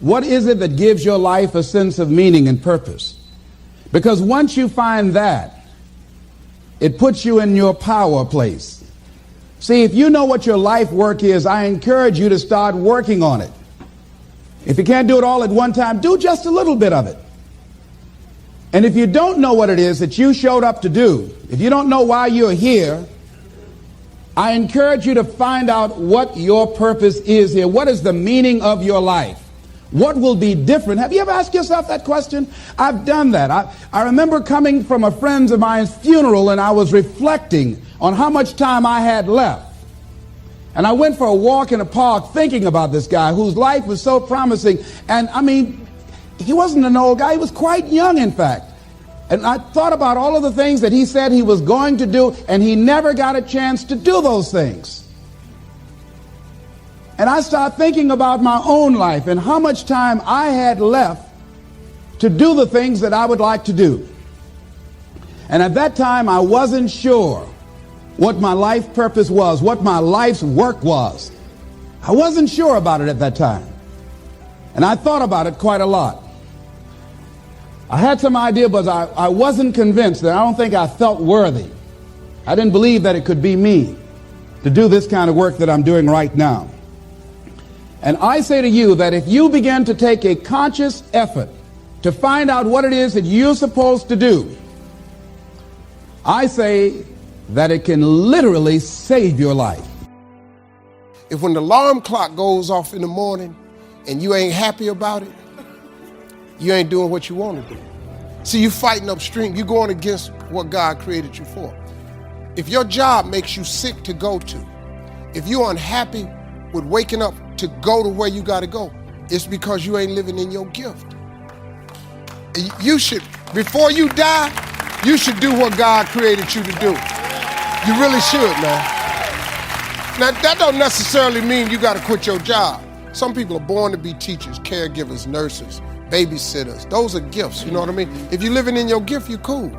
What is it that gives your life a sense of meaning and purpose? Because once you find that, it puts you in your power place. See, if you know what your life work is, I encourage you to start working on it. If you can't do it all at one time, do just a little bit of it. And if you don't know what it is that you showed up to do, if you don't know why you're here, I encourage you to find out what your purpose is here. What is the meaning of your life? What will be different? Have you ever asked yourself that question? I've done that. I remember coming from a friend of mine's funeral, and I was reflecting on how much time I had left. And I went for a walk in a park thinking about this guy whose life was so promising. And I mean, he wasn't an old guy. He was quite young, in fact. And I thought about all of the things that he said he was going to do, and he never got a chance to do those things. And I started thinking about my own life and how much time I had left to do the things that I would like to do. And at that time, I wasn't sure what my life purpose was, what my life's work was. I wasn't sure about it at that time. And I thought about it quite a lot. I had some idea, but I wasn't convinced. That I don't think I felt worthy. I didn't believe that it could be me to do this kind of work that I'm doing right now. And I say to you that if you begin to take a conscious effort to find out what it is that you're supposed to do, I say that it can literally save your life. If when the alarm clock goes off in the morning and you ain't happy about it, you ain't doing what you want to do. See, you fighting upstream. You're going against what God created you for. If your job makes you sick to go to, if you're unhappy with waking up to go to where you got to go, it's because you ain't living in your gift. You should, before you die, you should do what God created you to do. You really should, man. Now, that don't necessarily mean you got to quit your job. Some people are born to be teachers, caregivers, nurses, babysitters. Those are gifts, you know what I mean? If you're living in your gift, you're cool.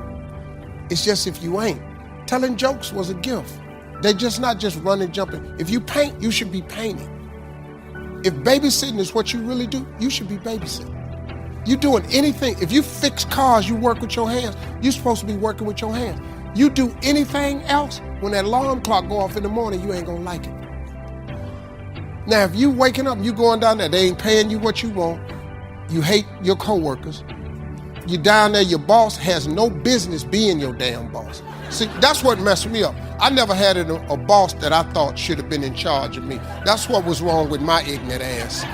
It's just if you ain't. Telling jokes was a gift. They're just not just running, jumping. If you paint, you should be painting. If babysitting is what you really do, you should be babysitting. You doing anything. If you fix cars, you work with your hands. You're supposed to be working with your hands. You do anything else, when that alarm clock go off in the morning, you ain't gonna like it. Now, if you waking up and you going down there, they ain't paying you what you want, you hate your coworkers, you down there, your boss has no business being your damn boss. See, that's what messed me up. I never had a boss that I thought should have been in charge of me. That's what was wrong with my ignorant ass.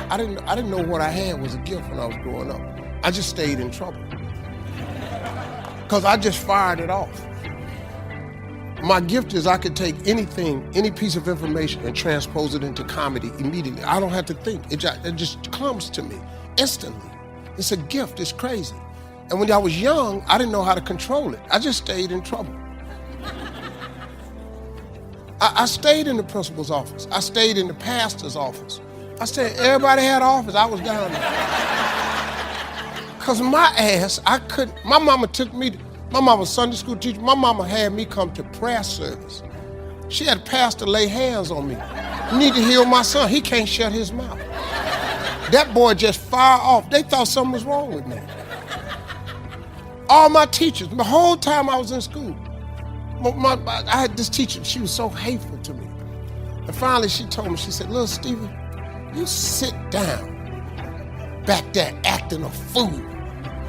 I didn't know what I had was a gift when I was growing up. I just stayed in trouble. Because I just fired it off. My gift is I could take anything, any piece of information, and transpose it into comedy immediately. I don't have to think. It just comes to me instantly. It's a gift. It's crazy. And when I was young, I didn't know how to control it. I just stayed in trouble. I stayed in the principal's office. I stayed in the pastor's office. Everybody had an office. I was down there. Because my ass, I couldn't. My mama was Sunday school teacher. My mama had me come to prayer service. She had a pastor lay hands on me. You need to heal my son. He can't shut his mouth. That boy just fired off. They thought something was wrong with me. All my teachers, the whole time I was in school, I had this teacher, she was so hateful to me. And finally she told me, she said, "Little Stephen, you sit down back there acting a fool.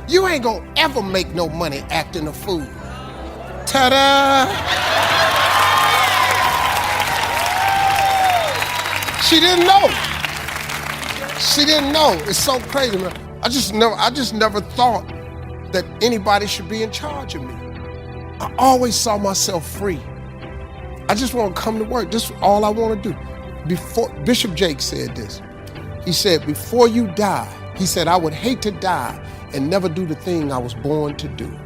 You ain't gonna ever make no money acting a fool." Ta-da! She didn't know. She didn't know. It's so crazy, man. I just never thought that anybody should be in charge of me. I always saw myself free. I just want to come to work. This is all I want to do. Before Bishop Jake said this. He said, before you die, he said, I would hate to die and never do the thing I was born to do.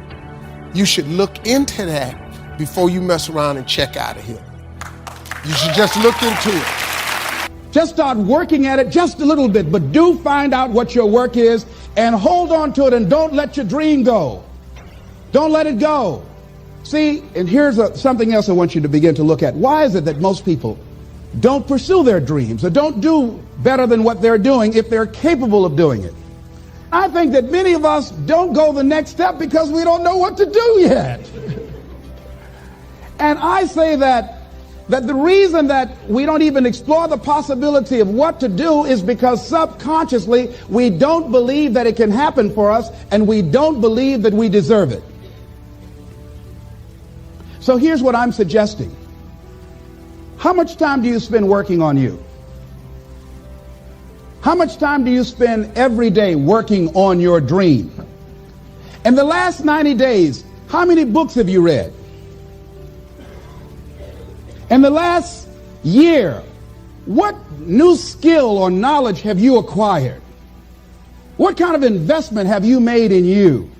You should look into that before you mess around and check out of here. You should just look into it. Just start working at it just a little bit, but do find out what your work is and hold on to it, and don't let your dream go. Don't let it go. See, and here's something else I want you to begin to look at. Why is it that most people don't pursue their dreams or don't do better than what they're doing if they're capable of doing it. I think that many of us don't go the next step because we don't know what to do yet. And I say that the reason that we don't even explore the possibility of what to do is because subconsciously we don't believe that it can happen for us, and we don't believe that we deserve it. So here's what I'm suggesting. How much time do you spend working on you? How much time do you spend every day working on your dream? In the last 90 days, how many books have you read? In the last year, what new skill or knowledge have you acquired? What kind of investment have you made in you?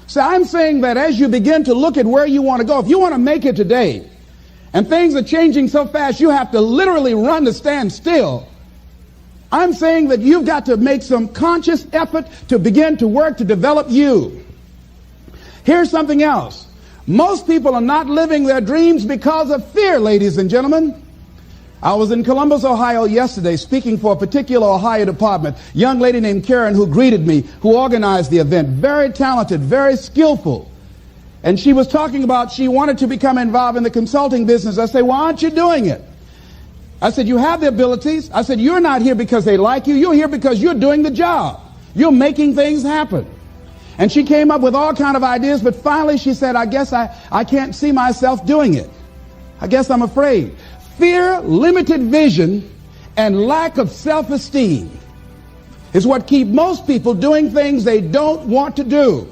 So I'm saying that as you begin to look at where you want to go, if you want to make it today, and things are changing so fast you have to literally run to stand still, I'm saying that you've got to make some conscious effort to begin to work to develop you. Here's something else. Most people are not living their dreams because of fear, ladies and gentlemen. I was in Columbus, Ohio yesterday speaking for a particular Ohio department. A young lady named Karen who greeted me, who organized the event. Very talented, very skillful. And she was talking about she wanted to become involved in the consulting business. I said, why aren't you doing it? I said, you have the abilities. I said, you're not here because they like you. You're here because you're doing the job. You're making things happen. And she came up with all kinds of ideas, but finally she said, I guess I can't see myself doing it. I guess I'm afraid. Fear, limited vision, and lack of self-esteem is what keep most people doing things they don't want to do.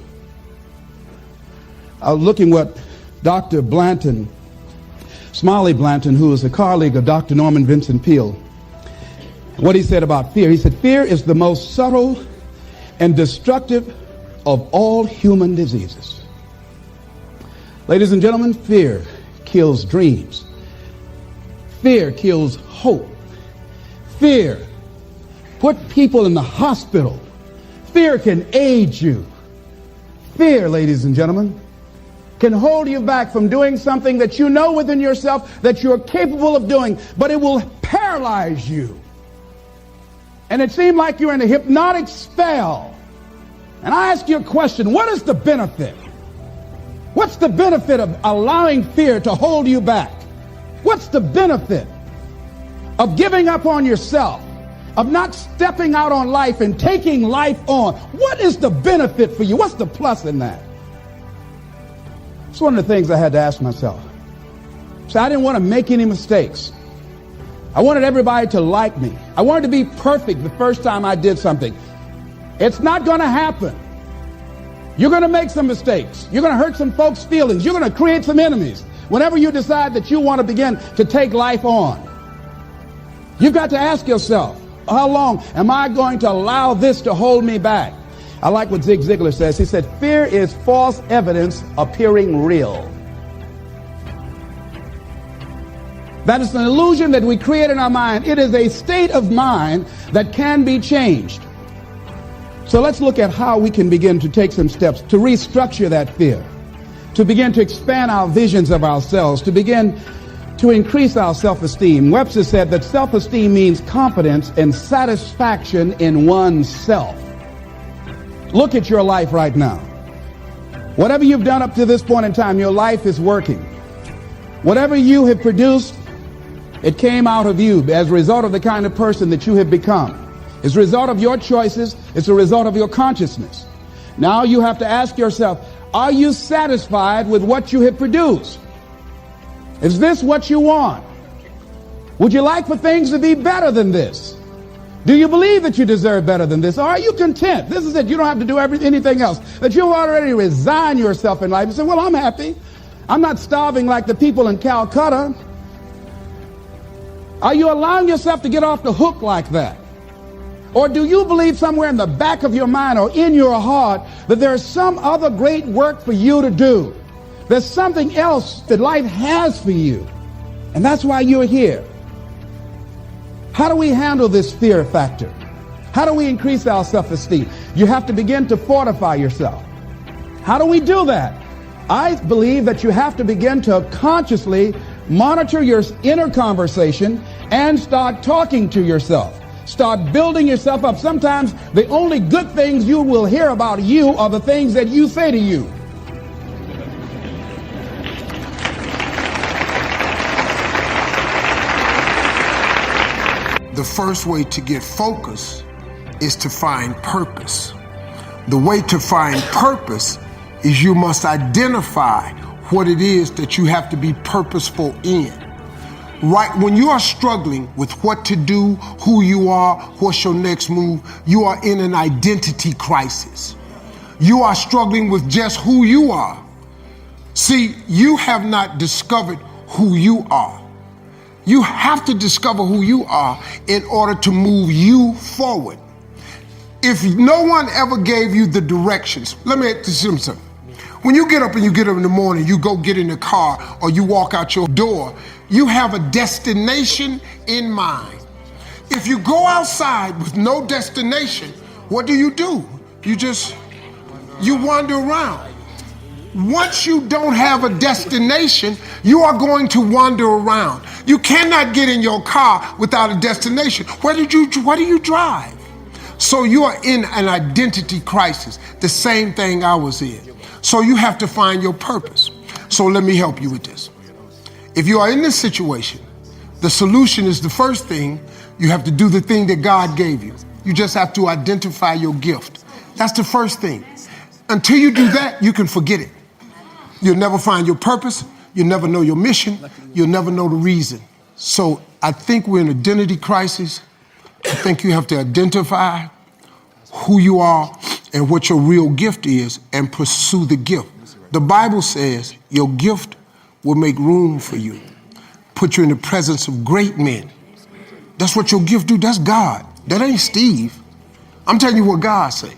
I was looking what Dr. Blanton, Smiley Blanton, who is a colleague of Dr. Norman Vincent Peale, what he said about fear. He said, fear is the most subtle and destructive of all human diseases. Ladies and gentlemen, fear kills dreams. Fear kills hope. Fear put people in the hospital. Fear can age you. Fear, ladies and gentlemen, can hold you back from doing something that you know within yourself that you're capable of doing, but it will paralyze you. And it seems like you're in a hypnotic spell. And I ask you a question, what is the benefit? What's the benefit of allowing fear to hold you back? What's the benefit of giving up on yourself, of not stepping out on life and taking life on? What is the benefit for you? What's the plus in that? It's one of the things I had to ask myself. So I didn't want to make any mistakes. I wanted everybody to like me. I wanted to be perfect the first time I did something. It's not going to happen. You're going to make some mistakes. You're going to hurt some folks' feelings. You're going to create some enemies whenever you decide that you want to begin to take life on. You've got to ask yourself, how long am I going to allow this to hold me back? I like what Zig Ziglar says. He said, fear is false evidence appearing real. That is an illusion that we create in our mind. It is a state of mind that can be changed. So let's look at how we can begin to take some steps to restructure that fear, to begin to expand our visions of ourselves, to begin to increase our self-esteem. Webster said that self-esteem means confidence and satisfaction in oneself. Look at your life right now. Whatever you've done up to this point in time, your life is working. Whatever you have produced, it came out of you as a result of the kind of person that you have become. It's a result of your choices. It's a result of your consciousness. Now you have to ask yourself, are you satisfied with what you have produced? Is this what you want? Would you like for things to be better than this? Do you believe that you deserve better than this? Or are you content? This is it. You don't have to do anything else. That you already resign yourself in life and say, well, I'm happy. I'm not starving like the people in Calcutta. Are you allowing yourself to get off the hook like that? Or do you believe somewhere in the back of your mind or in your heart that there's some other great work for you to do? There's something else that life has for you. And that's why you're here. How do we handle this fear factor? How do we increase our self-esteem? You have to begin to fortify yourself. How do we do that? I believe that you have to begin to consciously monitor your inner conversation and start talking to yourself. Start building yourself up. Sometimes the only good things you will hear about you are the things that you say to you. The first way to get focus is to find purpose. The way to find purpose is you must identify what it is that you have to be purposeful in. Right when you are struggling with what to do, who you are, what's your next move, you are in an identity crisis. You are struggling with just who you are. See, you have not discovered who you are. You have to discover who you are in order to move you forward. If no one ever gave you the directions, let me ask you something. When you get up in the morning, you go get in the car or you walk out your door, you have a destination in mind. If you go outside with no destination, what do? You wander around. Once you don't have a destination, you are going to wander around. You cannot get in your car without a destination. Where do you drive? So you are in an identity crisis, the same thing I was in. So you have to find your purpose. So let me help you with this. If you are in this situation, the solution is the first thing, you have to do the thing that God gave you. You just have to identify your gift. That's the first thing. Until you do that, you can forget it. You'll never find your purpose. You'll never know your mission. You'll never know the reason. So I think we're in an identity crisis. I think you have to identify who you are and what your real gift is and pursue the gift. The Bible says your gift will make room for you, put you in the presence of great men. That's what your gift do. That's God. That ain't Steve. I'm telling you what God say.